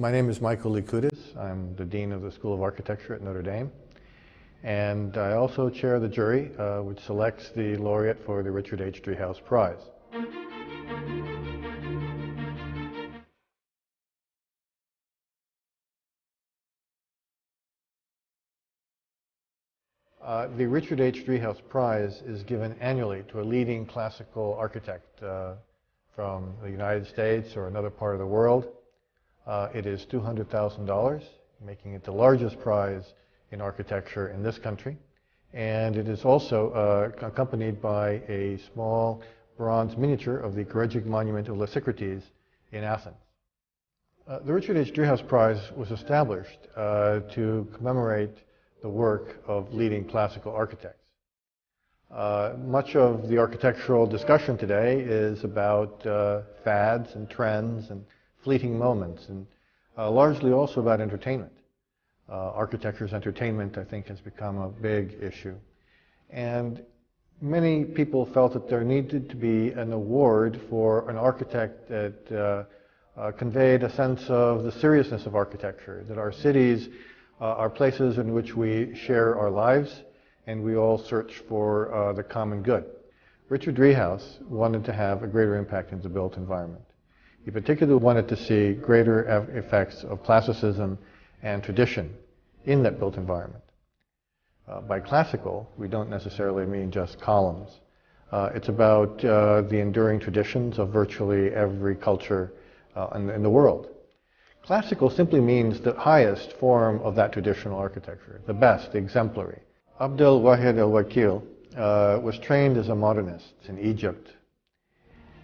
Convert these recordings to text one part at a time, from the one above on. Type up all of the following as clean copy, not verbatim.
My name is Michael Likudis. I'm the Dean of the School of Architecture at Notre Dame. And I also chair the jury, which selects the laureate for the Richard H. Driehaus Prize. The Richard H. Driehaus Prize is given annually to a leading classical architect from the United States or another part of the world. It is $200,000, making it the largest prize in architecture in this country. And it is also accompanied by a small bronze miniature of the Choregic Monument of Lysicrates in Athens. The Richard H. Driehaus Prize was established to commemorate the work of leading classical architects. Much of the architectural discussion today is about fads and trends and fleeting moments, and largely also about entertainment. Architecture's entertainment, I think, has become a big issue. And many people felt that there needed to be an award for an architect that conveyed a sense of the seriousness of architecture, that our cities are places in which we share our lives and we all search for the common good. Richard Driehaus wanted to have a greater impact in the built environment. He particularly wanted to see greater effects of classicism and tradition in that built environment. By classical, we don't necessarily mean just columns. It's about the enduring traditions of virtually every culture in the world. Classical simply means the highest form of that traditional architecture, the best, the exemplary. Abdel-Wahed El-Wakil was trained as a modernist in Egypt.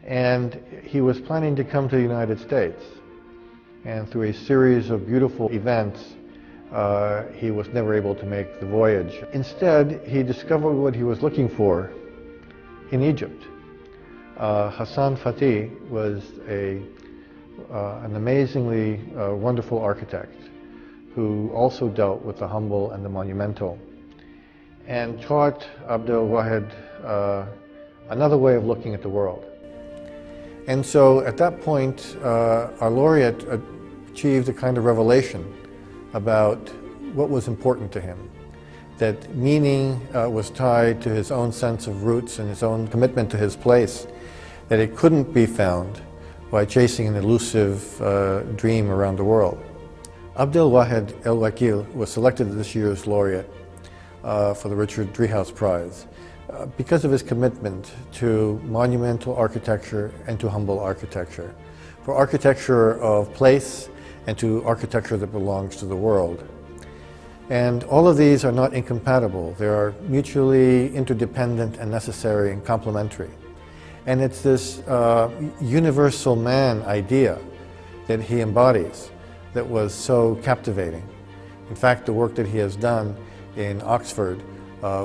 And he was planning to come to the United States. And through a series of beautiful events, he was never able to make the voyage. Instead, he discovered what he was looking for in Egypt. Hassan Fathy was an amazingly wonderful architect who also dealt with the humble and the monumental, and taught Abdel-Wahed another way of looking at the world. And so at that point, our laureate achieved a kind of revelation about what was important to him, that meaning was tied to his own sense of roots and his own commitment to his place, that it couldn't be found by chasing an elusive dream around the world. Abdel-Wahed El-Wakil was selected this year's laureate for the Richard Driehaus Prize because of his commitment to monumental architecture and to humble architecture, for architecture of place and to architecture that belongs to the world. And all of these are not incompatible. They are mutually interdependent and necessary and complementary. And it's this universal man idea that he embodies that was so captivating. In fact, the work that he has done in Oxford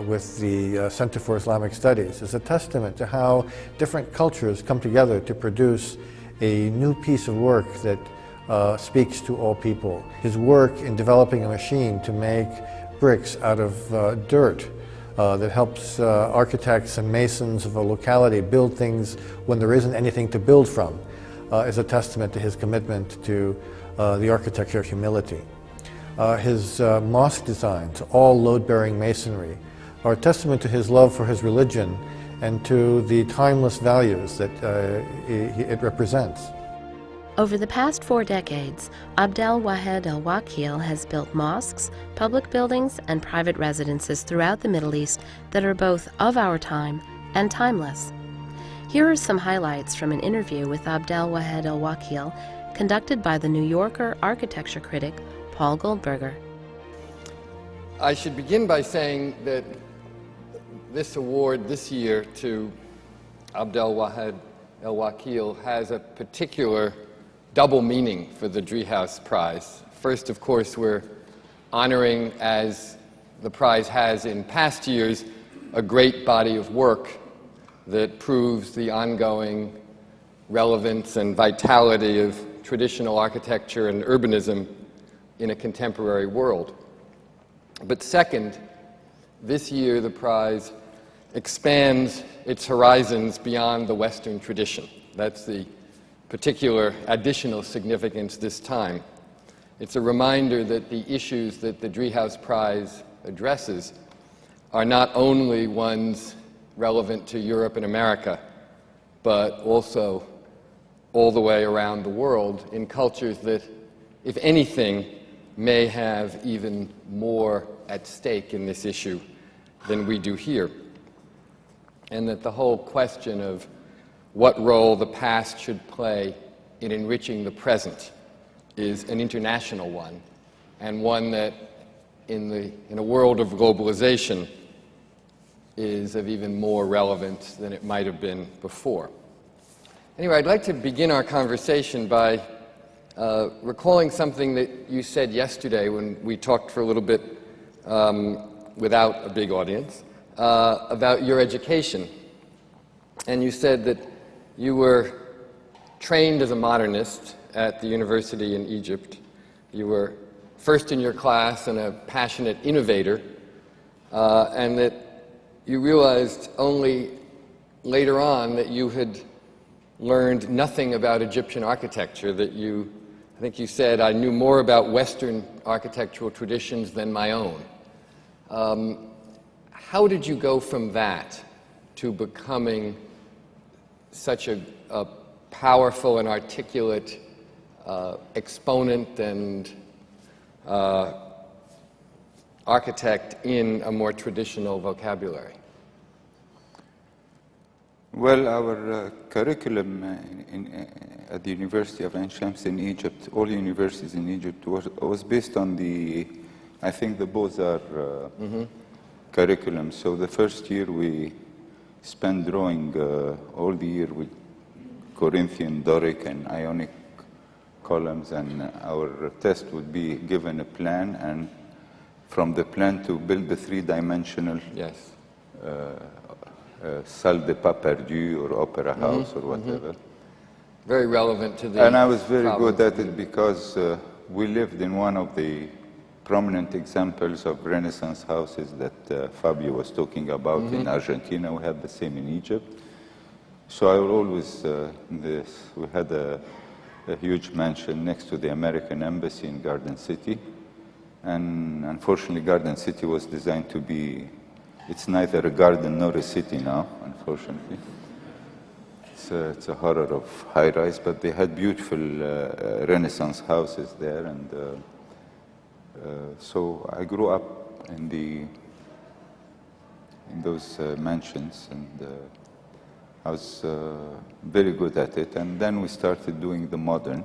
with the Center for Islamic Studies is a testament to how different cultures come together to produce a new piece of work that speaks to all people. His work in developing a machine to make bricks out of dirt that helps architects and masons of a locality build things when there isn't anything to build from is a testament to his commitment to the architecture of humility. His mosque designs, all load-bearing masonry, are a testament to his love for his religion and to the timeless values that it represents. Over the past 4 decades, Abdel-Wahed El-Wakil has built mosques, public buildings, and private residences throughout the Middle East that are both of our time and timeless. Here are some highlights from an interview with Abdel-Wahed El-Wakil conducted by the New Yorker architecture critic Paul Goldberger. I should begin by saying that this award this year to Abdel-Wahed El-Wakil has a particular double meaning for the Driehaus Prize. First, of course, we're honoring, as the prize has in past years, a great body of work that proves the ongoing relevance and vitality of traditional architecture and urbanism in a contemporary world. But second, this year the prize expands its horizons beyond the Western tradition. That's the particular additional significance this time. It's a reminder that the issues that the Driehaus Prize addresses are not only ones relevant to Europe and America, but also all the way around the world in cultures that, if anything, may have even more at stake in this issue than we do here. And that the whole question of what role the past should play in enriching the present is an international one, and one that in a world of globalization is of even more relevance than it might have been before. Anyway, I'd like to begin our conversation by recalling something that you said yesterday when we talked for a little bit without a big audience about your education. And you said that you were trained as a modernist at the university in Egypt. You were first in your class and a passionate innovator, and that you realized only later on that you had learned nothing about Egyptian architecture, that you, I think you said, I knew more about Western architectural traditions than my own. How did you go from that to becoming such a powerful and articulate exponent and architect in a more traditional vocabulary? Well, our curriculum at the University of Ain Shams in Egypt, all universities in Egypt, was based on I think the Beaux-Arts curriculum. So the first year we spent drawing all the year with Corinthian, Doric, and Ionic columns, and our test would be given a plan, and from the plan to build the three-dimensional Salle de Pas Perdu or Opera House or whatever. Very relevant to the And I was very good at it because we lived in one of the prominent examples of Renaissance houses that Fabio was talking about in Argentina. We had the same in Egypt. So I will always, we had a huge mansion next to the American Embassy in Garden City. And unfortunately, Garden City was designed to be, it's neither a garden nor a city now, unfortunately. It's a horror of high-rise, but they had beautiful Renaissance houses there. And so I grew up in those mansions, and I was very good at it. And then we started doing the modern.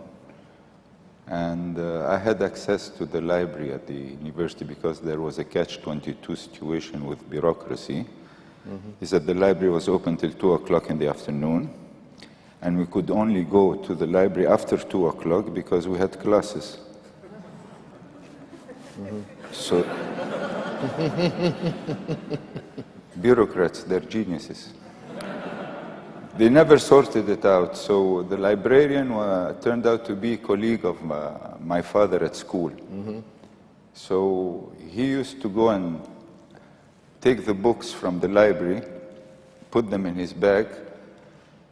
And I had access to the library at the university because there was a catch-22 situation with bureaucracy. Is that the library was open till 2 o'clock in the afternoon, and we could only go to the library after 2 o'clock because we had classes. So, bureaucrats, they're geniuses. They never sorted it out, so the librarian turned out to be a colleague of my father at school. So he used to go and take the books from the library, put them in his bag,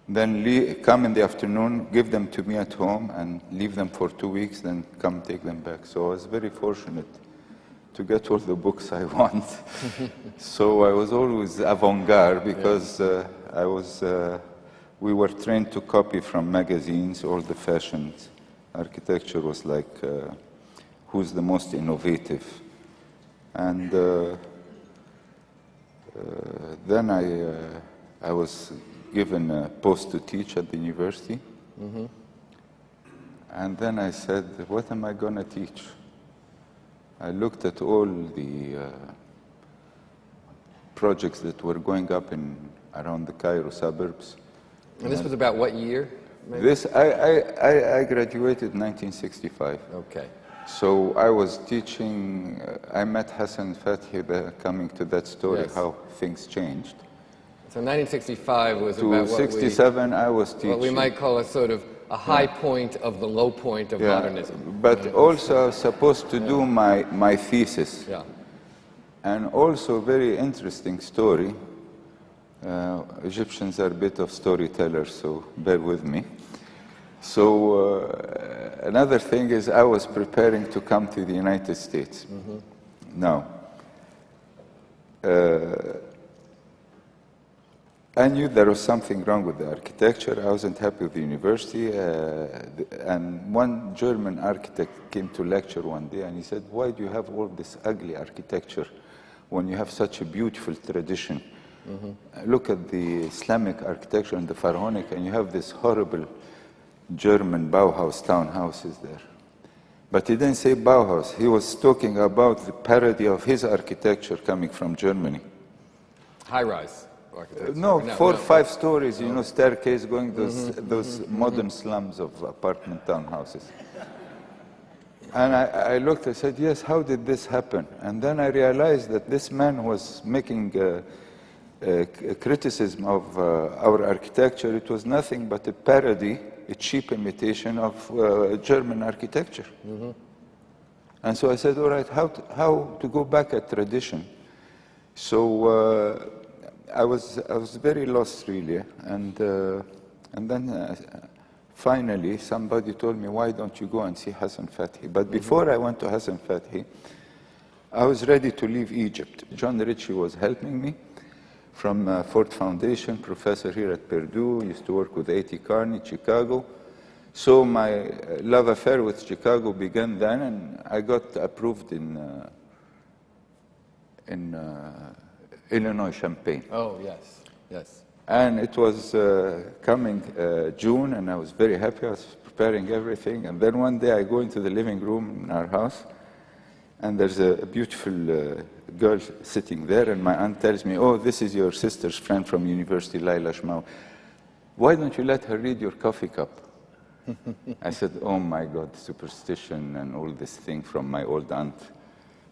then come in the afternoon, give them to me at home, and leave them for 2 weeks, then come take them back. So I was very fortunate to get all the books I want. So I was always avant-garde because we were trained to copy from magazines, all the fashions. Architecture was like, who's the most innovative? And then I was given a post to teach at the university. And then I said, what am I going to teach? I looked at all the projects that were going up around the Cairo suburbs. And this was about what year? Maybe? I graduated in 1965. Okay. So I was teaching, I met Hassan Fathy, coming to that story, how things changed. So 1965 was to about 67, I was teaching. What we might call a sort of a high point of the low point of modernism. But also I was supposed to do my thesis. And also a very interesting story. Egyptians are a bit of storytellers, so bear with me. So another thing is I was preparing to come to the United States. Now, I knew there was something wrong with the architecture. I wasn't happy with the university. And one German architect came to lecture one day and he said, why do you have all this ugly architecture when you have such a beautiful tradition? Look at the Islamic architecture and the Pharaonic, and you have this horrible German Bauhaus townhouses there. But he didn't say Bauhaus. He was talking about the parody of his architecture coming from Germany. High-rise architecture. No, 4 or 5 stories, you know, staircase going those modern slums of apartment townhouses. And I looked, I said, yes, how did this happen? And then I realized that this man was making a criticism of our architecture. It was nothing but a parody, a cheap imitation of German architecture. And so I said, all right, how to go back at tradition? So I was very lost, really. And then finally, somebody told me, why don't you go and see Hassan Fathy? But before I went to Hassan Fathy, I was ready to leave Egypt. John Ritchie was helping me from Ford Foundation, professor here at Purdue, used to work with A.T. Kearney, Chicago. So my love affair with Chicago began then, and I got approved in Illinois, Champaign. Oh, yes, yes. And it was coming June, and I was very happy. I was preparing everything. And then one day I go into the living room in our house, and there's a beautiful girl sitting there, and my aunt tells me, oh, this is your sister's friend from university, Laila Shmau. Why don't you let her read your coffee cup? I said, oh my God, superstition and all this thing from my old aunt.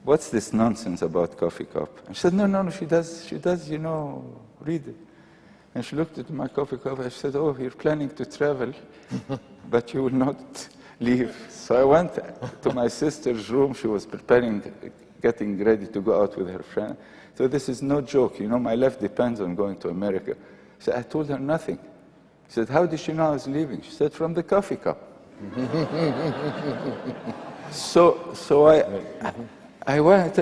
What's this nonsense about coffee cup? And she said, no, she does, you know, read it. And she looked at my coffee cup and she said, oh, you're planning to travel, but you will not leave. So I went to my sister's room. She was preparing, getting ready to go out with her friend. So this is no joke. You know, my life depends on going to America. So I told her nothing. She said, how did she know I was leaving? She said, from the coffee cup. So I went,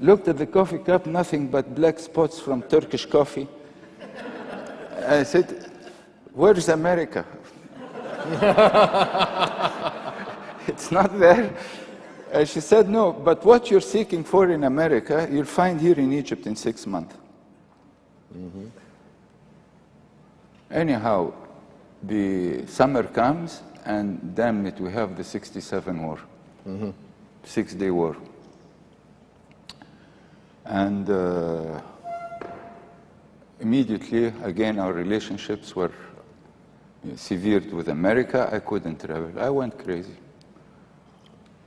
looked at the coffee cup, nothing but black spots from Turkish coffee. I said, where is America? It's not there. And she said, no, but what you're seeking for in America, you'll find here in Egypt in 6 months. Anyhow, the summer comes, and damn it, we have the 67 war, 6-day war. And immediately, again, our relationships were severed with America. I couldn't travel. I went crazy.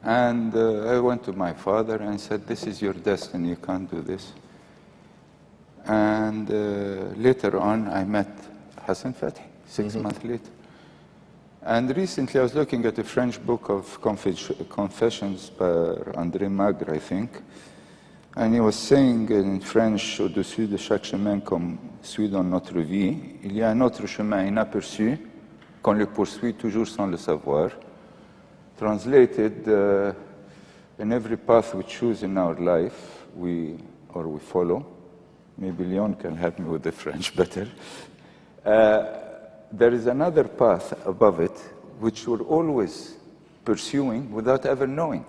And I went to my father and said, this is your destiny, you can't do this. And later on, I met Hassan Fathy, 6 months later. And recently, I was looking at a French book of Confessions by André Magre, I think. And he was saying in French, au-dessus de chaque chemin comme celui dans notre vie, il y a un autre chemin inaperçu qu'on le poursuit toujours sans le savoir. Translated, in every path we choose in our life, we follow. Maybe Leon can help me with the French better. There is another path above it, which we're always pursuing without ever knowing.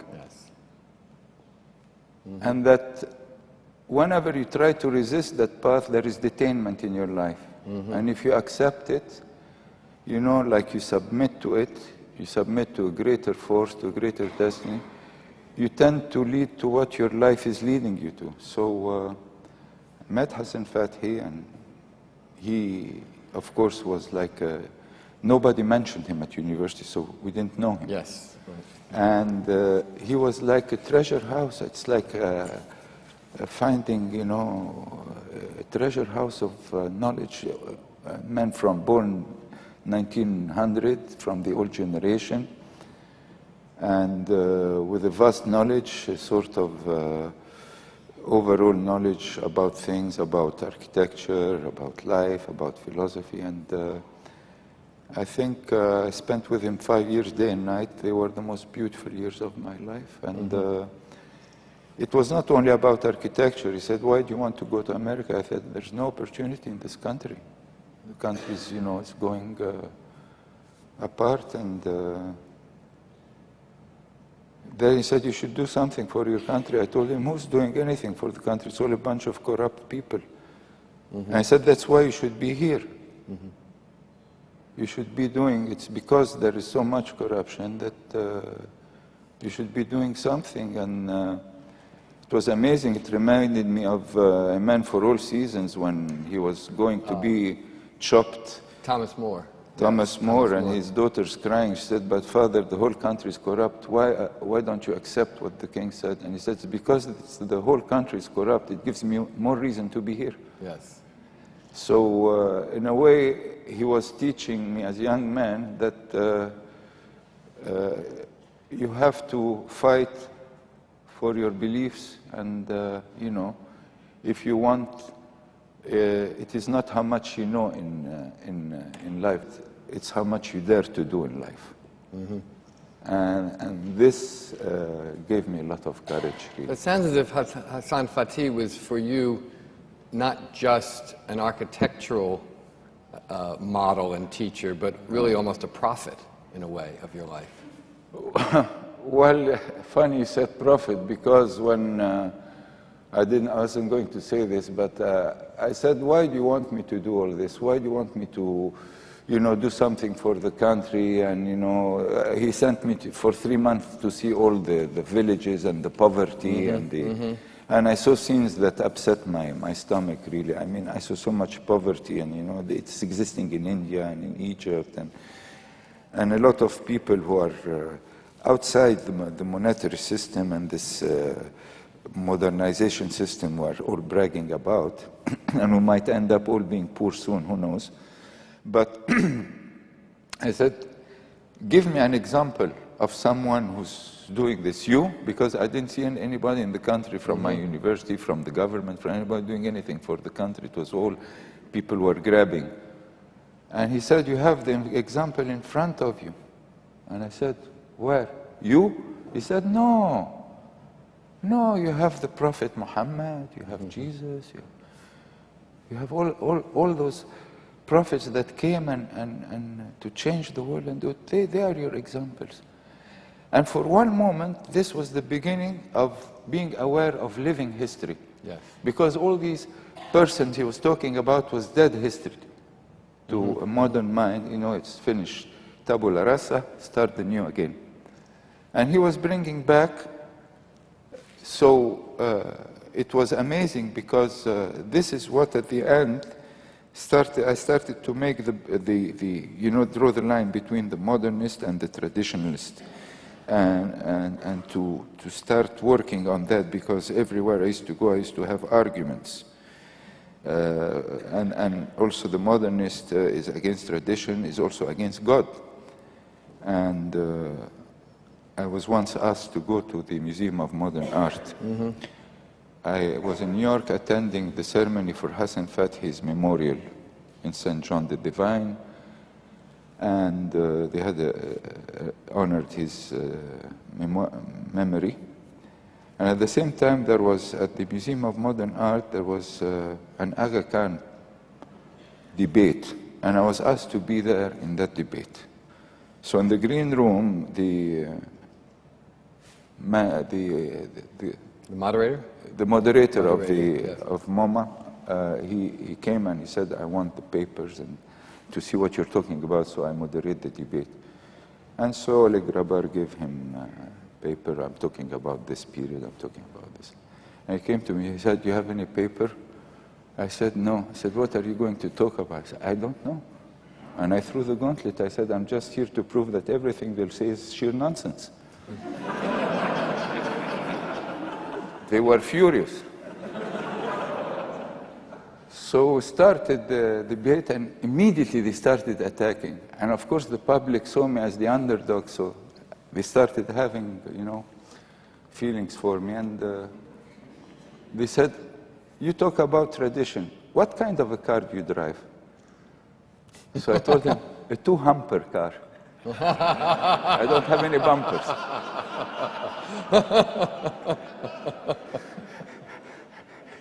And that whenever you try to resist that path, there is detainment in your life. And if you accept it, you know, like you submit to it, you submit to a greater force, to a greater destiny, you tend to lead to what your life is leading you to. So I met Hassan Fathy, and he, of course, was like, nobody mentioned him at university, so we didn't know him. Yes. And he was like a treasure house. It's like finding, you know, a treasure house of knowledge. Men born 1900, from the old generation, and with a vast knowledge, a sort of overall knowledge about things, about architecture, about life, about philosophy. And I think I spent with him 5 years, day and night. They were the most beautiful years of my life. And it was not only about architecture. He said, why do you want to go to America? I said, there's no opportunity in this country. The country is, it's going apart. And then he said, you should do something for your country. I told him, who's doing anything for the country? It's all a bunch of corrupt people. And I said, that's why you should be here. You should be doing, it's because there is so much corruption that you should be doing something. And it was amazing. It reminded me of A Man for All Seasons when he was going to be chopped. Thomas More. Thomas More, and his daughter's crying. She said, but father, the whole country is corrupt. Why don't you accept what the king said? And he said, it's because the whole country is corrupt. It gives me more reason to be here. Yes. So in a way, he was teaching me as a young man that you have to fight for your beliefs, and if you want, it is not how much you know in life, it's how much you dare to do in life. And this gave me a lot of courage. Really. It sounds as if Hassan Fathy was for you not just an architectural model and teacher, but really almost a prophet in a way of your life. Well, funny you said prophet, because when I wasn't going to say this, but I said, why do you want me to do all this? Why do you want me to, do something for the country? And, he sent me for 3 months to see all the villages and the poverty and I saw scenes that upset my stomach, really. I mean, I saw so much poverty, and, it's existing in India and in Egypt, and a lot of people who are outside the monetary system and this modernization system we're all bragging about, and we might end up all being poor soon, who knows. But I said, give me an example of someone who's doing this. Because I didn't see anybody in the country from my university, from the government, from anybody doing anything for the country. It was all people were grabbing. And he said, you have the example in front of you. And I said, where? You? He said, no, you have the Prophet Muhammad, you have Jesus, you have all those prophets that came and to change the world and do it. They are your examples. And for one moment, this was the beginning of being aware of living history. Yes. Because all these persons he was talking about was dead history. To a modern mind, it's finished. Tabula rasa, start the new again. And he was bringing back, so it was amazing, because this is what at the end I started to make draw the line between the modernist and the traditionalist. And to start working on that, because everywhere I used to go, I used to have arguments. And also the modernist is against tradition, is also against God. And I was once asked to go to the Museum of Modern Art. I was in New York attending the ceremony for Hassan Fathy's memorial in St. John the Divine. And they had honored his memory. And at the same time, there was, at the Museum of Modern Art, there was an Aga Khan debate. And I was asked to be there in that debate. So in the green room, the moderator? The moderator of MoMA, he came and he said, I want the papers and to see what you're talking about, so I moderate the debate. And so Oleg Grabar gave him a paper. I'm talking about this period, I'm talking about this. And he came to me, he said, do you have any paper? I said, no. I said, what are you going to talk about? I said, I don't know. And I threw the gauntlet. I said, I'm just here to prove that everything they'll say is sheer nonsense. They were furious. So we started the debate, and immediately they started attacking. And of course, the public saw me as the underdog, so they started having, feelings for me. And they said, you talk about tradition. What kind of a car do you drive? So I told them, a two-humper car. I don't have any bumpers.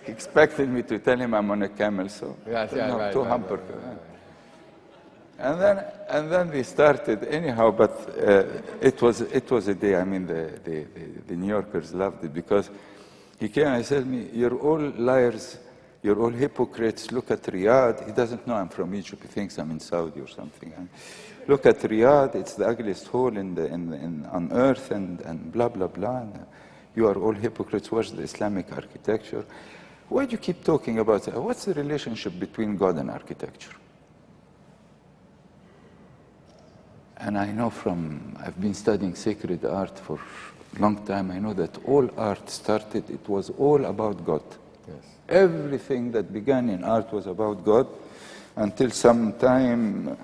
He expected me to tell him I'm on a camel, so Yes, yeah, no, right, two-humper right, car. right, right. And then we started anyhow, but it was a day. I mean, the New Yorkers loved it because he came and said to me, "You're all liars, you're all hypocrites. Look at Riyadh." He doesn't know I'm from Egypt. He thinks I'm in Saudi or something. And look at Riyadh. It's the ugliest hole on earth, and blah blah blah. And you are all hypocrites. Where's the Islamic architecture? Why do you keep talking about that? What's the relationship between God and architecture? And I know I've been studying sacred art for a long time, I know that all art started, it was all about God. Yes. Everything that began in art was about God, until some time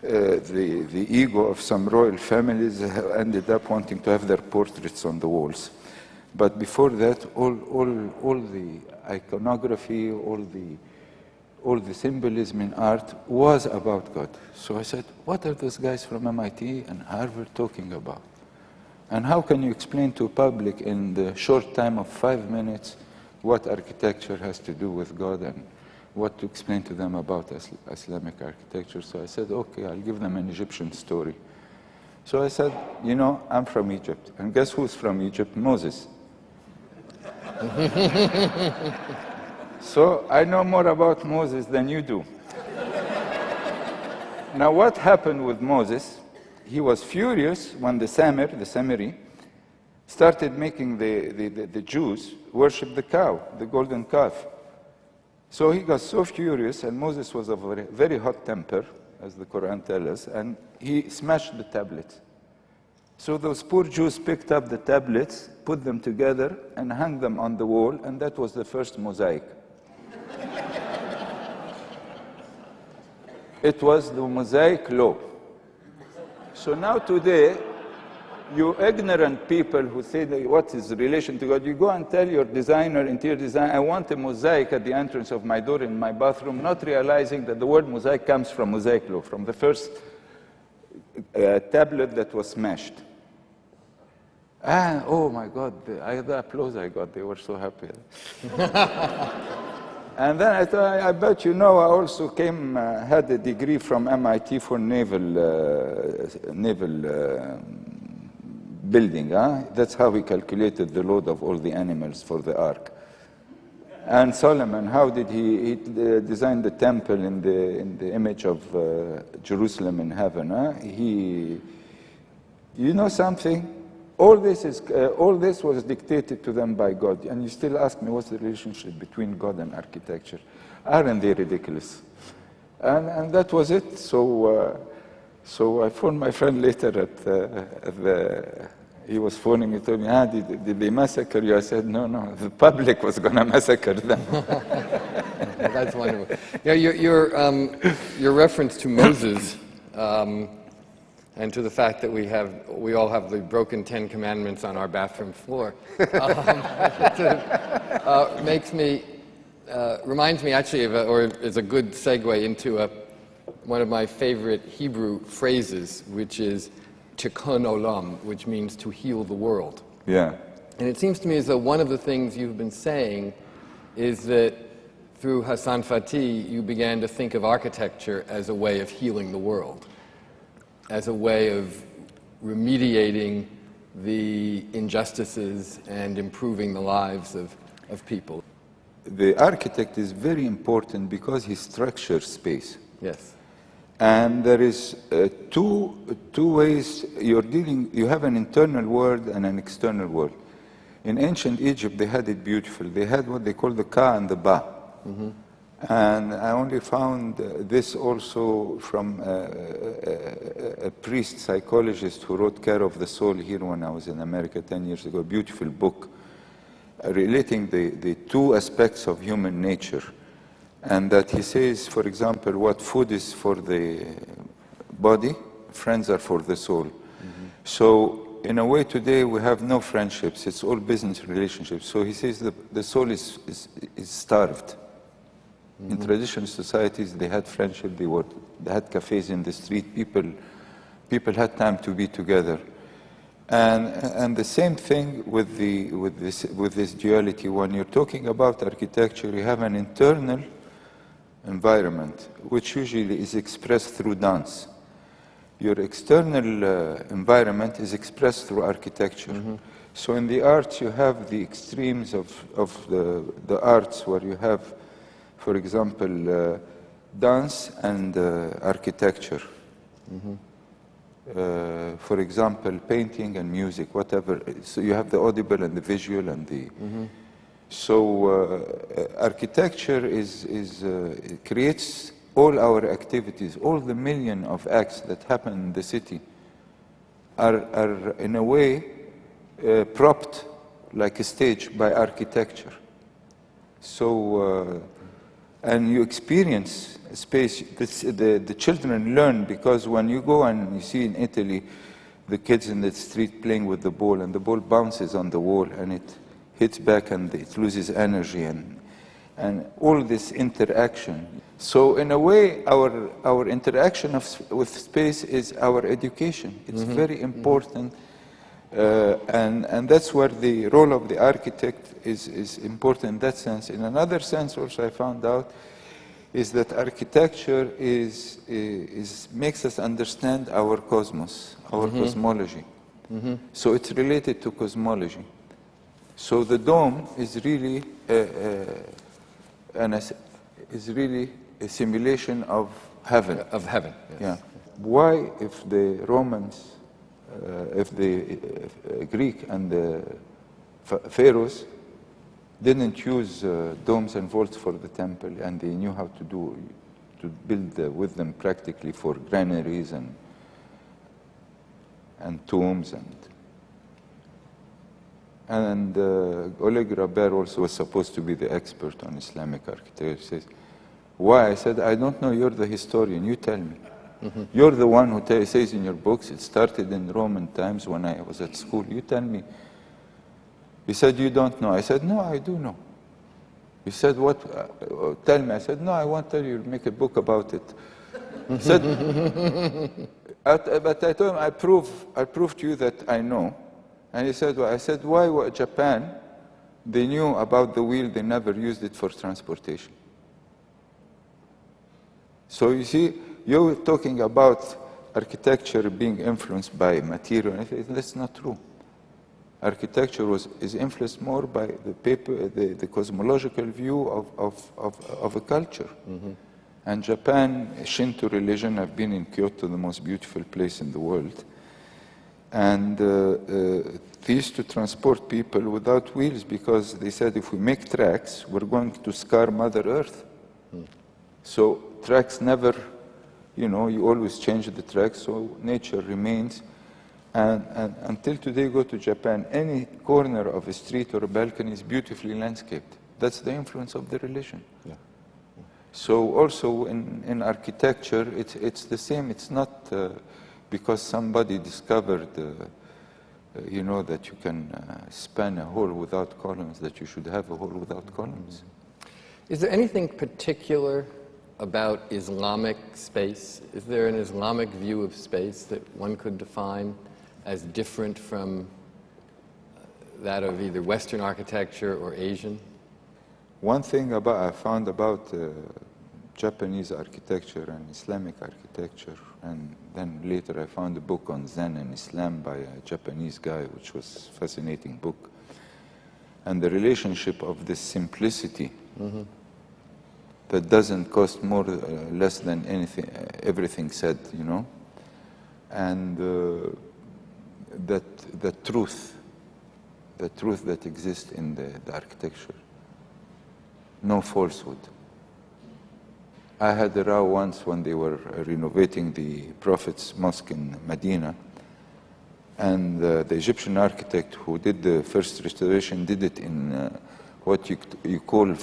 the ego of some royal families ended up wanting to have their portraits on the walls. But before that, all the iconography, all the symbolism in art was about God. So I said, what are those guys from MIT and Harvard talking about? And how can you explain to public in the short time of 5 minutes what architecture has to do with God and what to explain to them about Islamic architecture? So I said, okay, I'll give them an Egyptian story. So I said, you know, I'm from Egypt. And guess who's from Egypt? Moses. So I know more about Moses than you do. Now what happened with Moses? He was furious when the Samiri, started making the Jews worship the cow, the golden calf. So he got so furious, and Moses was of a very hot temper, as the Quran tells us, and he smashed the tablets. So those poor Jews picked up the tablets, put them together, and hung them on the wall, and that was the first mosaic. It was the Mosaic law. So now today, you ignorant people who say that what is the relation to God, you go and tell your designer, interior designer, I want a mosaic at the entrance of my door in my bathroom, not realizing that the word mosaic comes from Mosaic law, from the first tablet that was smashed. Oh my God, the applause I got, they were so happy. And then I thought, I bet you know, I also had a degree from MIT for naval building. That's how we calculated the load of all the animals for the ark. And Solomon, how did he designed the temple in the image of Jerusalem in heaven? You know something? All this was dictated to them by God, and you still ask me what's the relationship between God and architecture? Aren't they ridiculous? And that was it. So I phoned my friend later he was phoning me, told me, did they massacre you? I said, no, the public was going to massacre them. That's wonderful. Yeah, your reference to Moses. And to the fact that we all have the broken 10 Commandments on our bathroom floor, reminds me actually of, or is a good segue into one of my favorite Hebrew phrases, which is tikkun olam, which means to heal the world. Yeah. And it seems to me as though one of the things you've been saying is that through Hassan Fathy, you began to think of architecture as a way of healing the world, as a way of remediating the injustices and improving the lives of people. The architect is very important because he structures space. Yes. And there is two ways you have an internal world and an external world. In ancient Egypt, they had it beautiful. They had what they call the Ka and the Ba. Mm-hmm. And I only found this also from a priest psychologist who wrote Care of the Soul here when I was in America 10 years ago, a beautiful book relating the two aspects of human nature. And that he says, for example, what food is for the body, friends are for the soul. Mm-hmm. So in a way today we have no friendships, it's all business relationships. So he says the soul is starved. In traditional societies, they had friendship, they had cafes in the street, people had time to be together. And the same thing with this duality. When you're talking about architecture, you have an internal environment, which usually is expressed through dance. Your external environment is expressed through architecture. So in the arts, you have the extremes of the arts, where you have, for example, dance and architecture. For example, painting and music, whatever. So you have the audible and the visual and the... So architecture it creates all our activities, all the million of acts that happen in the city are in a way propped like a stage by architecture. So, and you experience space. The children learn, because when you go and you see in Italy the kids in the street playing with the ball, and the ball bounces on the wall and it hits back and it loses energy, and all this interaction. So in a way, our interaction with space is our education. It's very important, and that's where the role of the architect is important in that sense. In another sense, also, I found out is that architecture makes us understand our cosmos, our cosmology. So it's related to cosmology. So the dome is really a simulation of heaven. Of heaven, yes. Yeah. Why, if the Romans, if the Greek and the pharaohs didn't use domes and vaults for the temple, and they knew how to build with them practically for granaries and tombs and Oleg Raber also was supposed to be the expert on Islamic architecture. He says, why? I said, I don't know, you're the historian, you tell me. You're the one who says in your books, it started in Roman times when I was at school, you tell me. He said, you don't know. I said, no, I do know. He said, what? Tell me. I said, no, I won't tell you, make a book about it. He said, but I told him, I'll prove to you that I know. And he said, well, I said, why Japan, they knew about the wheel, they never used it for transportation. So you see, you're talking about architecture being influenced by material. That's not true. Architecture is influenced more by the cosmological view of a culture. And Japan, Shinto religion, I've been in Kyoto, the most beautiful place in the world. And they used to transport people without wheels, because they said if we make tracks, we're going to scar Mother Earth. So tracks never, you always change the tracks, so nature remains. And until today, go to Japan, any corner of a street or a balcony is beautifully landscaped. That's the influence of the religion. Yeah. So also in architecture, it's the same. It's not because somebody discovered, that you can span a hole without columns, that you should have a hole without columns. Is there anything particular about Islamic space? Is there an Islamic view of space that one could define as different from that of either Western architecture or Asian? One thing I found about Japanese architecture and Islamic architecture, and then later I found a book on Zen and Islam by a Japanese guy, which was a fascinating book. And the relationship of this simplicity that doesn't cost less than everything said, and the truth that exists in the architecture. No falsehood. I had a row once when they were renovating the Prophet's Mosque in Medina, and the Egyptian architect who did the first restoration did it in what you call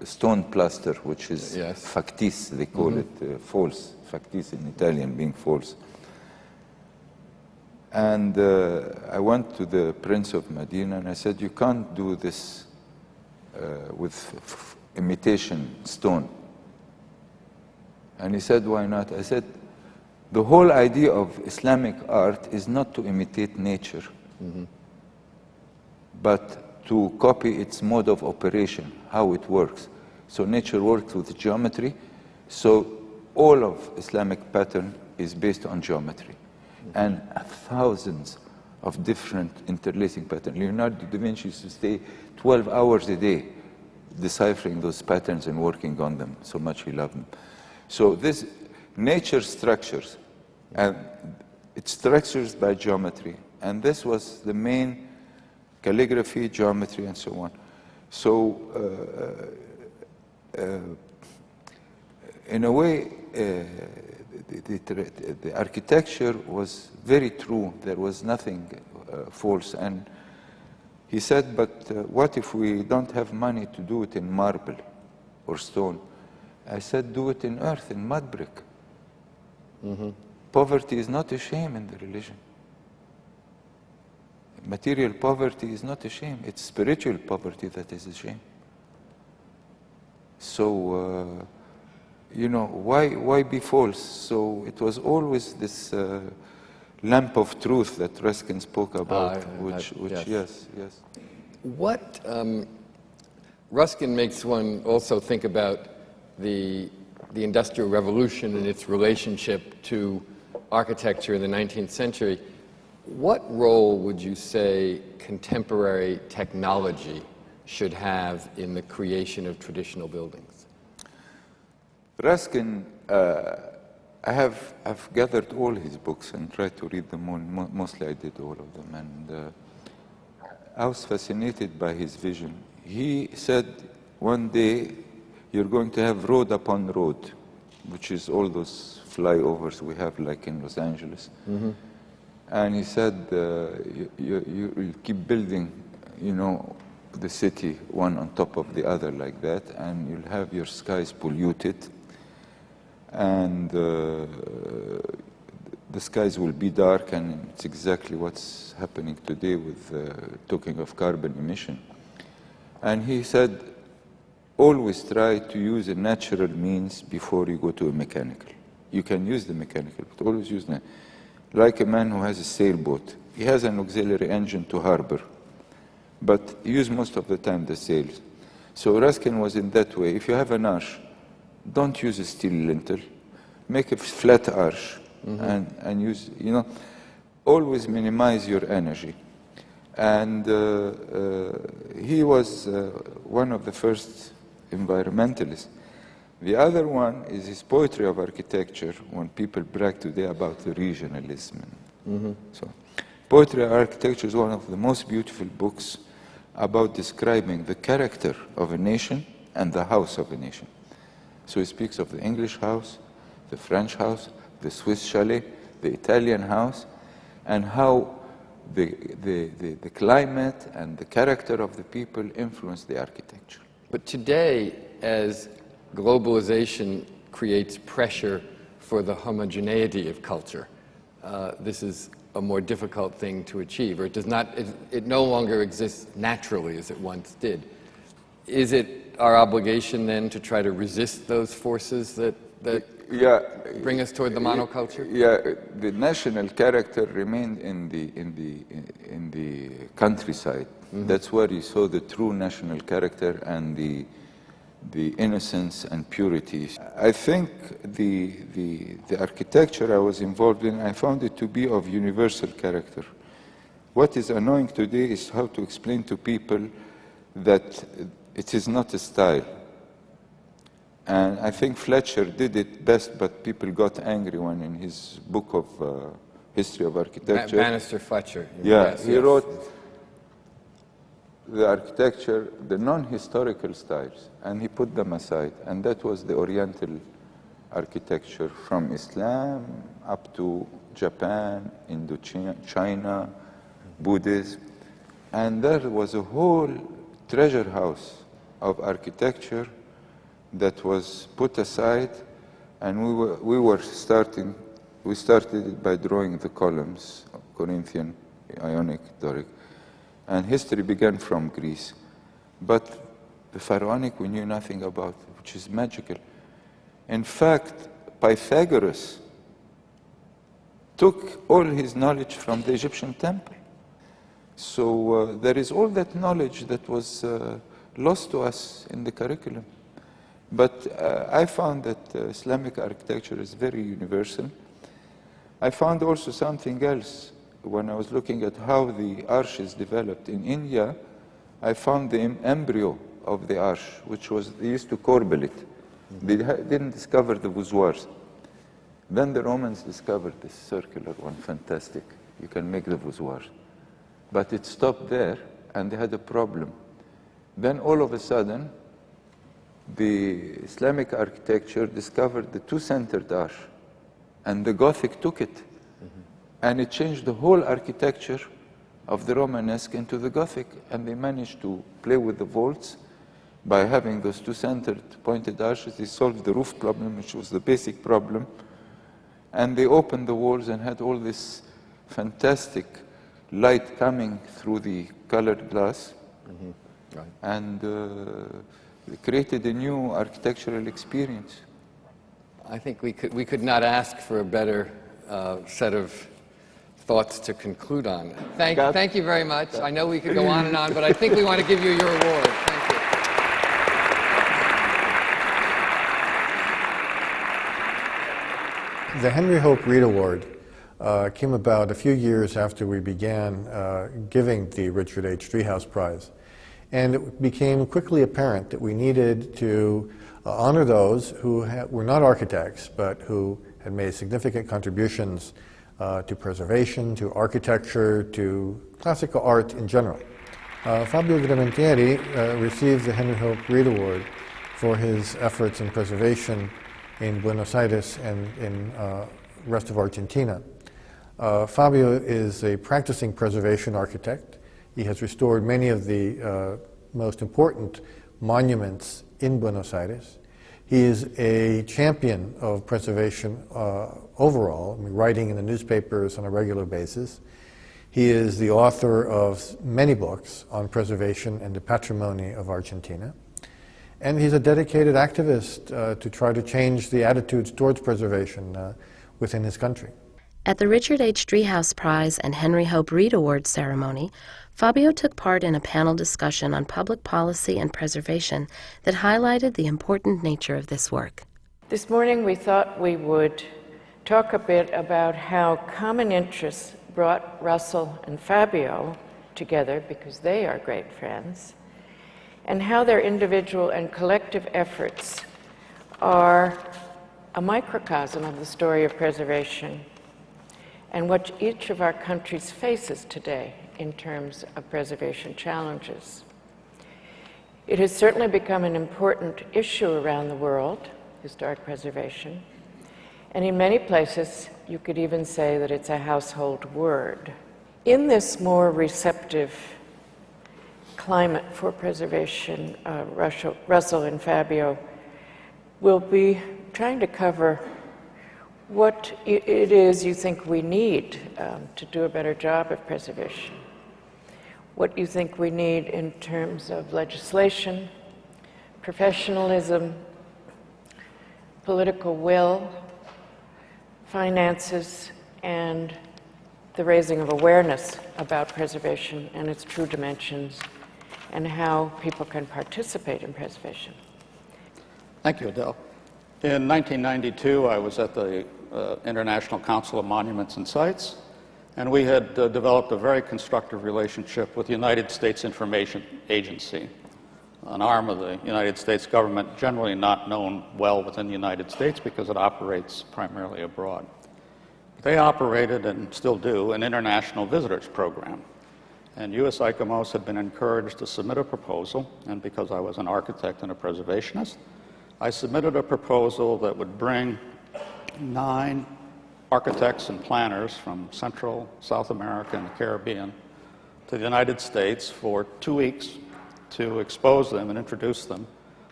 stone plaster, which is factice, they call it false, factice in Italian, being false. And I went to the Prince of Medina and I said, you can't do this with imitation stone. And he said, why not? I said, the whole idea of Islamic art is not to imitate nature, but to copy its mode of operation, how it works. So nature works with geometry, so all of Islamic pattern is based on geometry. And thousands of different interlacing patterns. Leonardo da Vinci used to stay 12 hours a day deciphering those patterns and working on them, so much he loved them. So this nature structures, and it structures by geometry. And this was the main calligraphy, geometry, and so on. So in a way, the architecture was very true. There was nothing false. And he said, but what if we don't have money to do it in marble or stone? I said, do it in earth, in mud brick. Poverty is not a shame in the religion. Material poverty is not a shame. It's spiritual poverty that is a shame. So, you know, why be false? So it was always this lamp of truth that Ruskin spoke about, which yes. What Ruskin makes one also think about the Industrial Revolution and its relationship to architecture in the 19th century. What role would you say contemporary technology should have in the creation of traditional buildings? Ruskin, I've gathered all his books and tried to read them all. Mostly I did all of them. And I was fascinated by his vision. He said one day, you're going to have road upon road, which is all those flyovers we have like in Los Angeles. And he said, you keep building, you know, the city one on top of the other like that, and you'll have your skies polluted, and the skies will be dark, and it's exactly what's happening today with talking of carbon emission. And he said, always try to use a natural means before you go to a mechanical. You can use the mechanical, but always use that. Like a man who has a sailboat. He has an auxiliary engine to harbor, but use most of the time the sails. So Ruskin was in that way. If you have an arch, don't use a steel lintel. Make a flat arch and use, you know, always minimize your energy. And he was one of the first environmentalists. The other one is his poetry of architecture, when people brag today about the regionalism. So, poetry of architecture is one of the most beautiful books about describing the character of a nation and the house of a nation. So he speaks of the English house, the French house, the Swiss chalet, the Italian house, and how the climate and the character of the people influence the architecture. But today, as globalization creates pressure for the homogeneity of culture, this is a more difficult thing to achieve, or it no longer exists naturally as it once did. Is it our obligation then to try to resist those forces that bring us toward the monoculture? Yeah, the national character remained in the countryside. That's where you saw the true national character and the innocence and purity. I think the architecture I was involved in, I found it to be of universal character. What is annoying today is how to explain to people that it is not a style. And I think Fletcher did it best, but people got angry when in his book of history of architecture. Bannister Fletcher. Yeah, he wrote the architecture, the non-historical styles, and he put them aside. And that was the Oriental architecture from Islam up to Japan, Indochina, Buddhism. And there was a whole treasure house of architecture that was put aside, and we started it by drawing the columns, Corinthian, Ionic, Doric, and history began from Greece. But The pharaonic we knew nothing about, which is magical. In fact, Pythagoras took all his knowledge from the Egyptian temple. So there is all that knowledge that was lost to us in the curriculum. But I found that Islamic architecture is very universal. I found also something else when I was looking at how the arches developed. In India, I found the embryo of the arch, which was, they used to corbel it. They didn't discover the voussoirs. Then the Romans discovered this circular one, fantastic. You can make the voussoirs. But it stopped there, and they had a problem. Then all of a sudden, the Islamic architecture discovered the two-centered arch, and the Gothic took it. And it changed the whole architecture of the Romanesque into the Gothic, and they managed to play with the vaults by having those two-centered pointed arches. They solved the roof problem, which was the basic problem, and they opened the walls and had all this fantastic light coming through the colored glass, Right. and they created a new architectural experience. I think we could not ask for a better set of thoughts to conclude on. Thank you very much. I know we could go on and on, but I think we want to give you your award. Thank you. The Henry Hope Reed Award came about a few years after we began giving the Richard H. Driehaus Prize. And it became quickly apparent that we needed to honor those who were not architects, but who had made significant contributions to preservation, to architecture, to classical art in general. Fabio Gramentieri received the Henry Hope Reed Award for his efforts in preservation in Buenos Aires and in rest of Argentina. Fabio is a practicing preservation architect. He has restored many of the most important monuments in Buenos Aires. He is a champion of preservation overall, writing in the newspapers on a regular basis. He is the author of many books on preservation and the patrimony of Argentina. And he's a dedicated activist to try to change the attitudes towards preservation within his country. At the Richard H. Driehaus Prize and Henry Hope Reed Award ceremony, Fabio took part in a panel discussion on public policy and preservation that highlighted the important nature of this work. This morning we thought we would talk a bit about how common interests brought Russell and Fabio together, because they are great friends, and how their individual and collective efforts are a microcosm of the story of preservation and what each of our countries faces today in terms of preservation challenges. It has certainly become an important issue around the world, historic preservation, and in many places you could even say that it's a household word. In this more receptive climate for preservation, Russell and Fabio will be trying to cover what it is you think we need to do a better job of preservation, what you think we need in terms of legislation, professionalism, political will, finances, and the raising of awareness about preservation and its true dimensions, and how people can participate in preservation. Thank you, Adele. In 1992, I was at the International Council of Monuments and Sites, and we had developed a very constructive relationship with the United States Information Agency, an arm of the United States government generally not known well within the United States because it operates primarily abroad. They operated, and still do, an international visitors program. And US ICOMOS had been encouraged to submit a proposal, and because I was an architect and a preservationist, I submitted a proposal that would bring 9 architects and planners from Central, South America, and the Caribbean to the United States for 2 weeks to expose them and introduce them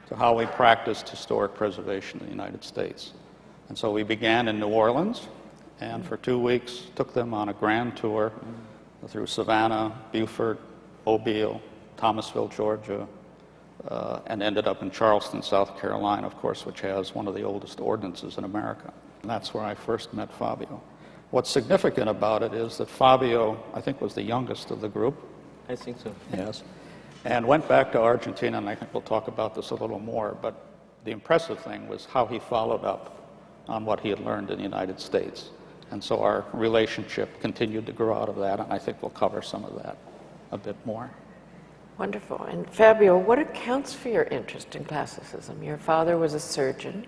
to how we practiced historic preservation in the United States. And so we began in New Orleans, and for 2 weeks took them on a grand tour through Savannah, Beaufort, Mobile, Thomasville, Georgia, and ended up in Charleston, South Carolina, of course, which has one of the oldest ordinances in America. And that's where I first met Fabio. What's significant about it is that Fabio, I think, was the youngest of the group. I think so. Yes. And went back to Argentina, and I think we'll talk about this a little more, but the impressive thing was how he followed up on what he had learned in the United States. And so our relationship continued to grow out of that, and I think we'll cover some of that a bit more. Wonderful. And Fabio, what accounts for your interest in classicism? Your father was a surgeon.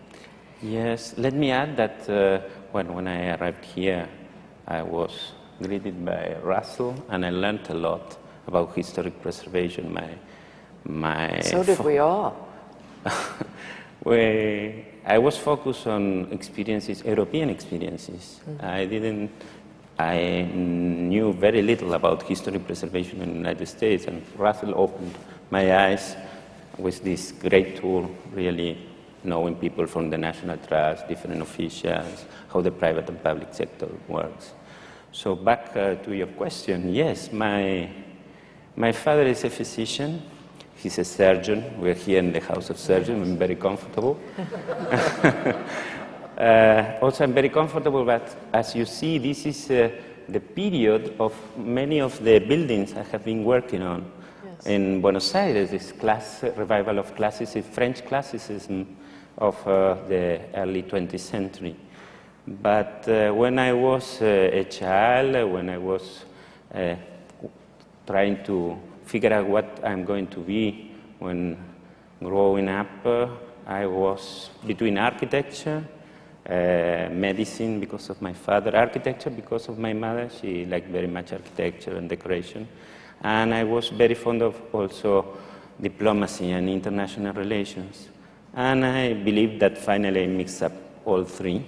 Yes, let me add that when I arrived here, I was greeted by Russell, and I learned a lot about historic preservation. So did we all. I was focused on experiences, European experiences. Mm-hmm. I knew very little about history preservation in the United States, and Russell opened my eyes with this great tool, really knowing people from the National Trust, different officials, how the private and public sector works. So back to your question, yes, my father is a physician. He's a surgeon. We're here in the House of Surgeons. I'm very comfortable. Also, I'm very comfortable, but as you see, this is the period of many of the buildings I have been working on. Yes. In Buenos Aires, this revival of classicism, French classicism of the early 20th century. But when I was a child, when I was trying to figure out what I'm going to be when growing up, I was between architecture, medicine because of my father, architecture because of my mother. She liked very much architecture and decoration. And I was very fond of also diplomacy and international relations. And I believe that finally I mixed up all three.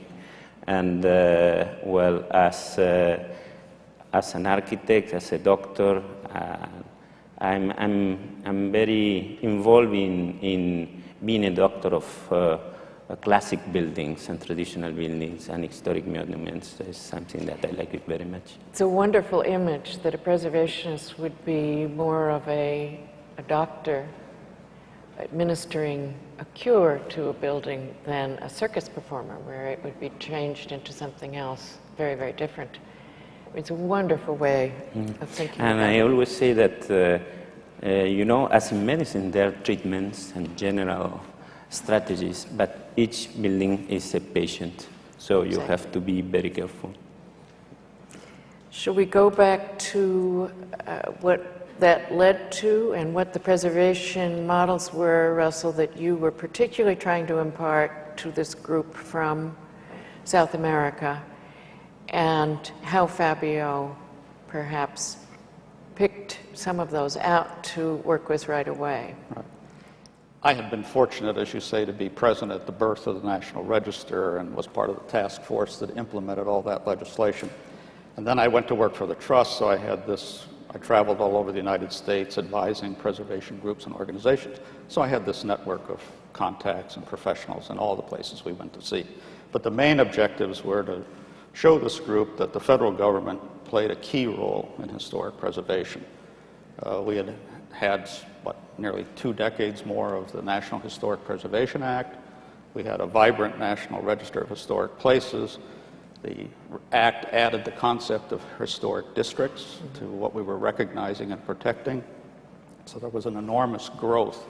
And well, as an architect, as a doctor, I'm very involved in being a doctor of classic buildings and traditional buildings and historic monuments. It's something that I like it very much. It's a wonderful image that a preservationist would be more of a doctor administering a cure to a building than a circus performer, where it would be changed into something else very, very different. It's a wonderful way of thinking and about I it. always say that, you know, as in medicine, there are treatments and general strategies, but each building is a patient, so you have to be very careful. Shall we go back to what that led to and what the preservation models were, Russell, that you were particularly trying to impart to this group from South America, and how Fabio perhaps picked some of those out to work with right away? Right. I had been fortunate, as you say, to be present at the birth of the National Register and was part of the task force that implemented all that legislation. And then I went to work for the Trust, so I traveled all over the United States advising preservation groups and organizations. So I had this network of contacts and professionals in all the places we went to see. But the main objectives were to show this group that the federal government played a key role in historic preservation. We had nearly 2 decades more of the National Historic Preservation Act. We had a vibrant National Register of Historic Places. The Act added the concept of historic districts to what we were recognizing and protecting. So there was an enormous growth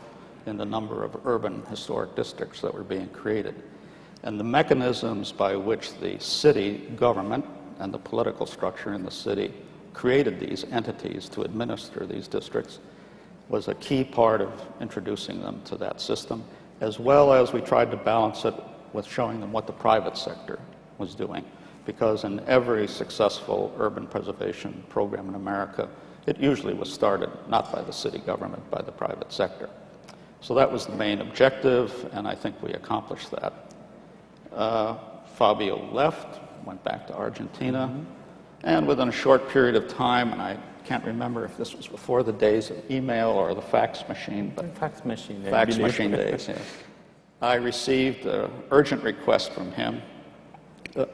in the number of urban historic districts that were being created. And the mechanisms by which the city government and the political structure in the city created these entities to administer these districts was a key part of introducing them to that system, as well as we tried to balance it with showing them what the private sector was doing. Because in every successful urban preservation program in America, it usually was started not by the city government, by the private sector. So that was the main objective, and I think we accomplished that. Fabio left, went back to Argentina, and within a short period of time, and I can't remember if this was before the days of email or the fax machine, but fax machine days, yes. I received an urgent request from him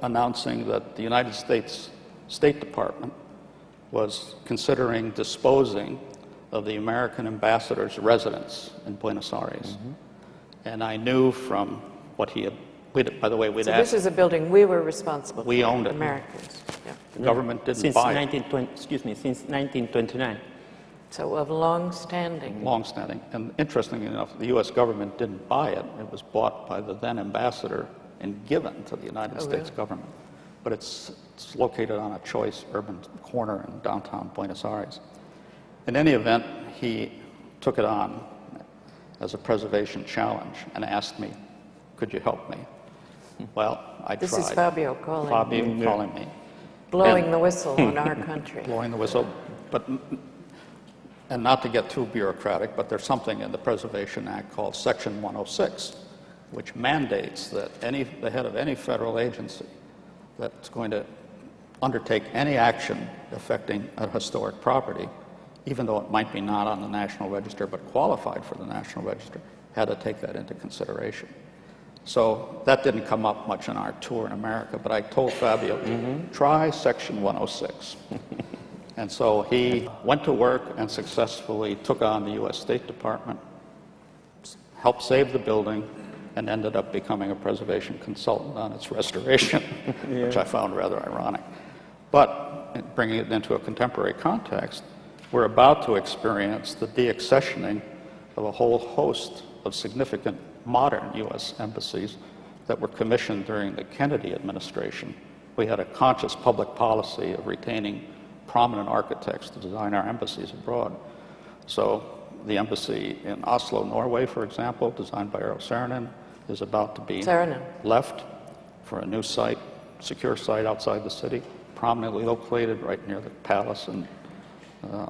announcing that the United States State Department was considering disposing of the American ambassador's residence in Buenos Aires. And I knew from what he had, by the way, we'd So asked. this is a building we were responsible for. We owned it. Americans. Yeah. The government didn't Since buy it. since 1929. So of long standing. Long-standing. And interestingly enough, the U.S. government didn't buy it. It was bought by the then ambassador and given to the United States government. But it's located on a choice urban corner in downtown Buenos Aires. In any event, he took it on as a preservation challenge and asked me, could you help me? Well, I tried. This is Fabio calling. Fabio calling me. Blowing the whistle on our country. Blowing the whistle, and not to get too bureaucratic, but there's something in the Preservation Act called Section 106, which mandates that the head of any federal agency that's going to undertake any action affecting a historic property, even though it might be not on the National Register but qualified for the National Register, had to take that into consideration. So that didn't come up much in our tour in America, but I told Fabio, try Section 106. And so he went to work and successfully took on the U.S. State Department, helped save the building, and ended up becoming a preservation consultant on its restoration, which I found rather ironic. But bringing it into a contemporary context, we're about to experience the deaccessioning of a whole host of significant modern U.S. embassies that were commissioned during the Kennedy administration. We had a conscious public policy of retaining prominent architects to design our embassies abroad. So the embassy in Oslo, Norway, for example, designed by Eero Saarinen, is about to be left for a new site, secure site outside the city, prominently located right near the palace in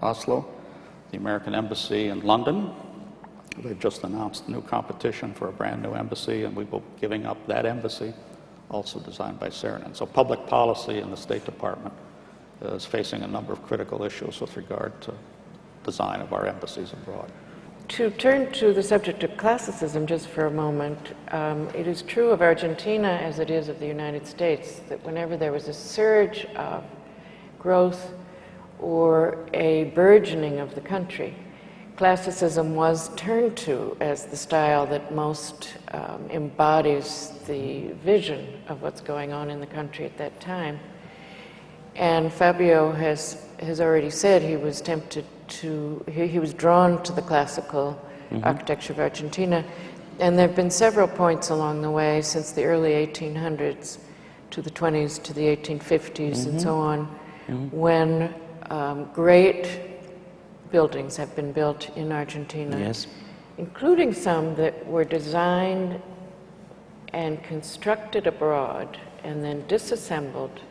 Oslo. The American Embassy in London, they've just announced a new competition for a brand new embassy, and we will be giving up that embassy, also designed by Saarinen. So public policy in the State Department is facing a number of critical issues with regard to design of our embassies abroad. To turn to the subject of classicism just for a moment, it is true of Argentina as it is of the United States that whenever there was a surge of growth or a burgeoning of the country, classicism was turned to as the style that most embodies the vision of what's going on in the country at that time. And Fabio has already said he was tempted to, he was drawn to the classical architecture of Argentina. And there have been several points along the way since the early 1800s to the 20s to the 1850s and so on, when great buildings have been built in Argentina, including some that were designed and constructed abroad and then disassembled,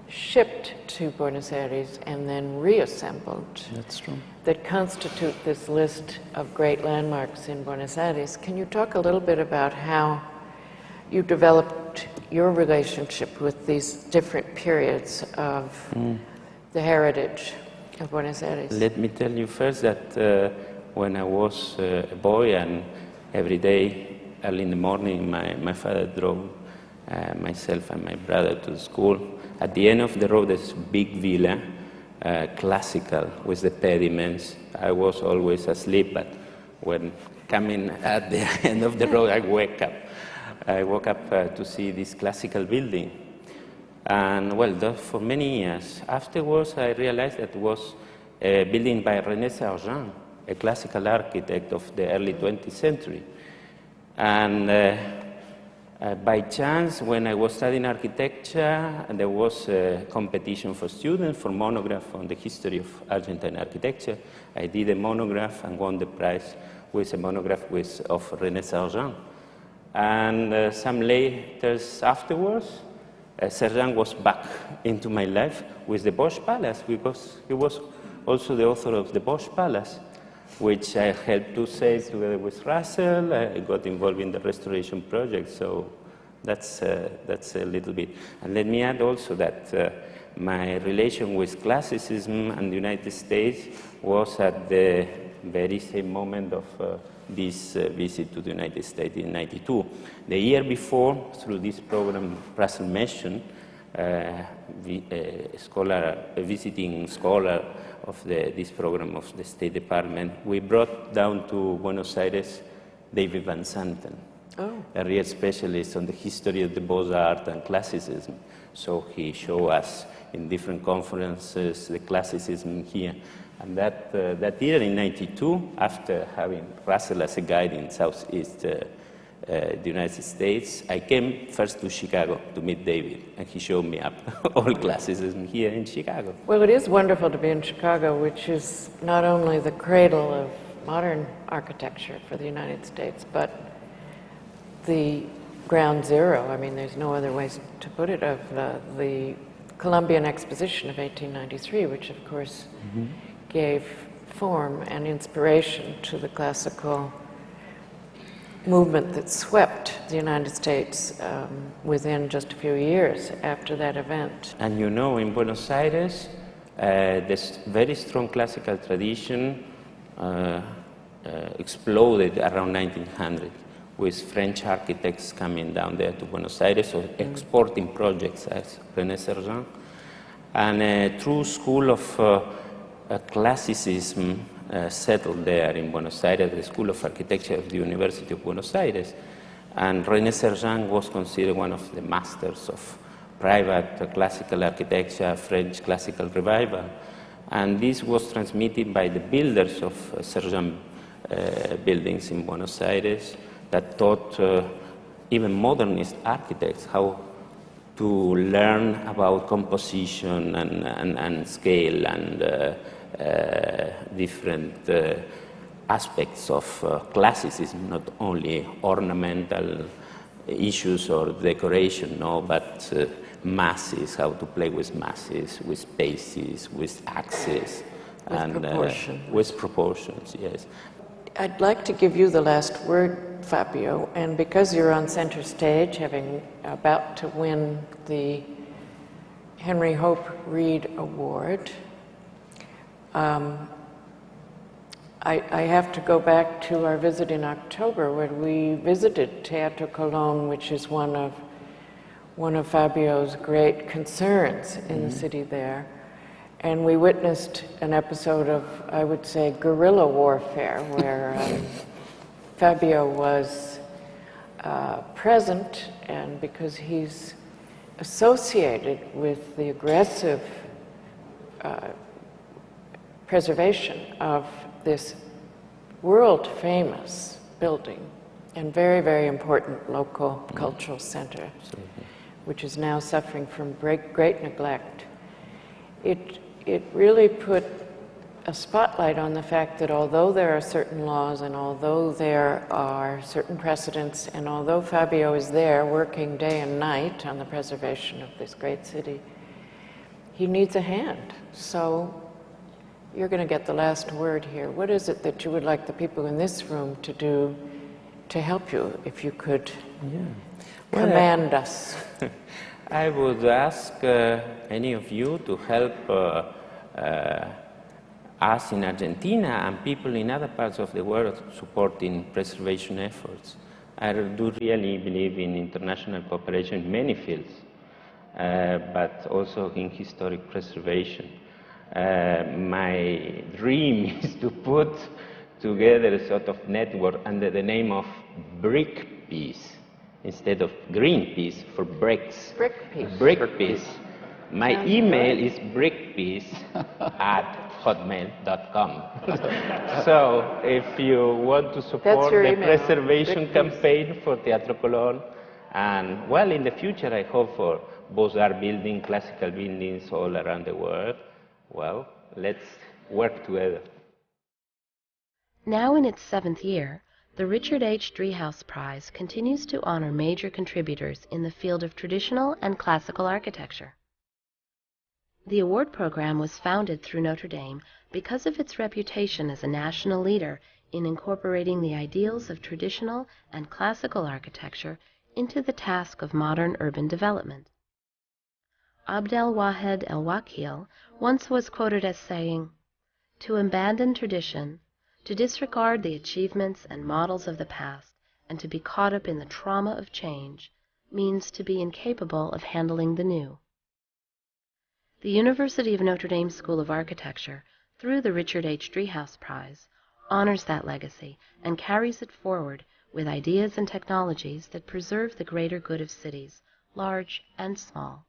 shipped to Buenos Aires, and then reassembled. That's true. That constitute this list of great landmarks in Buenos Aires. Can you talk a little bit about how you developed your relationship with these different periods of the heritage of Buenos Aires? Let me tell you first that when I was a boy, and every day early in the morning my father drove myself and my brother to school. At the end of the road there's a big villa, classical, with the pediments. I was always asleep, but when coming at the end of the road I woke up to see this classical building. And well, for many years. Afterwards, I realized that it was a building by René Sargent, a classical architect of the early 20th century. And by chance, when I was studying architecture, there was a competition for students for monograph on the history of Argentine architecture. I did a monograph and won the prize with a monograph of René Sargent. And some later afterwards, Sargent was back into my life with the Bosch Palace, because he was also the author of the Bosch Palace, which I helped to save together with Russell. I got involved in the restoration project, so that's a little bit. And let me add also that my relation with classicism and the United States was at the very same moment of this visit to the United States in '92. The year before, through this program Russell mentioned, a visiting scholar of this program of the State Department, we brought down to Buenos Aires David Van Santen, a real specialist on the history of the Beaux-Arts and classicism. So he showed us in different conferences the classicism here. And that year in '92, after having Russell as a guide in Southeast the United States, I came first to Chicago to meet David, and he showed me up all classicism here in Chicago. Well, it is wonderful to be in Chicago, which is not only the cradle of modern architecture for the United States, but the ground zero, I mean, there's no other ways to put it, of the Columbian Exposition of 1893, which of course gave form and inspiration to the classical movement that swept the United States within just a few years after that event. And you know, in Buenos Aires, this very strong classical tradition exploded around 1900, with French architects coming down there to Buenos Aires, or exporting projects as René Sergent, and a true school of classicism settled there in Buenos Aires, the School of Architecture of the University of Buenos Aires. And René Sergent was considered one of the masters of private classical architecture, French classical revival. And this was transmitted by the builders of Sergent buildings in Buenos Aires that taught even modernist architects how to learn about composition and scale and different aspects of classicism, not only ornamental issues or decoration, no, but masses, how to play with masses, with spaces, with axes, with proportions, yes. I'd like to give you the last word, Fabio, and because you're on center stage, having about to win the Henry Hope Reed Award, I have to go back to our visit in October when we visited Teatro Colón, which is one of Fabio's great concerns in the city there. And we witnessed an episode of, I would say, guerrilla warfare, where Fabio was present, and because he's associated with the aggressive preservation of this world-famous building and very, very important local cultural center, which is now suffering from great neglect. It really put a spotlight on the fact that although there are certain laws and although there are certain precedents and although Fabio is there working day and night on the preservation of this great city, he needs a hand. So you're going to get the last word here. What is it that you would like the people in this room to do to help you, if you could command us? I would ask any of you to help us in Argentina and people in other parts of the world supporting preservation efforts. I do really believe in international cooperation in many fields, but also in historic preservation. My dream is to put together a sort of network under the name of Brick Peace, instead of Greenpeace, for bricks. Brick Peace. Brick Peace. My email is brickpeace@hotmail.com. So if you want to support the preservation campaign for Teatro Colón, and well, in the future I hope for Beaux-Arts building, classical buildings all around the world, well, let's work together. Now in its 7th year, the Richard H. Driehaus Prize continues to honor major contributors in the field of traditional and classical architecture. The award program was founded through Notre Dame because of its reputation as a national leader in incorporating the ideals of traditional and classical architecture into the task of modern urban development. Abdel-Wahed El-Wakil once was quoted as saying, "To abandon tradition, to disregard the achievements and models of the past, and to be caught up in the trauma of change, means to be incapable of handling the new." The University of Notre Dame School of Architecture, through the Richard H. Driehaus Prize, honors that legacy and carries it forward with ideas and technologies that preserve the greater good of cities, large and small.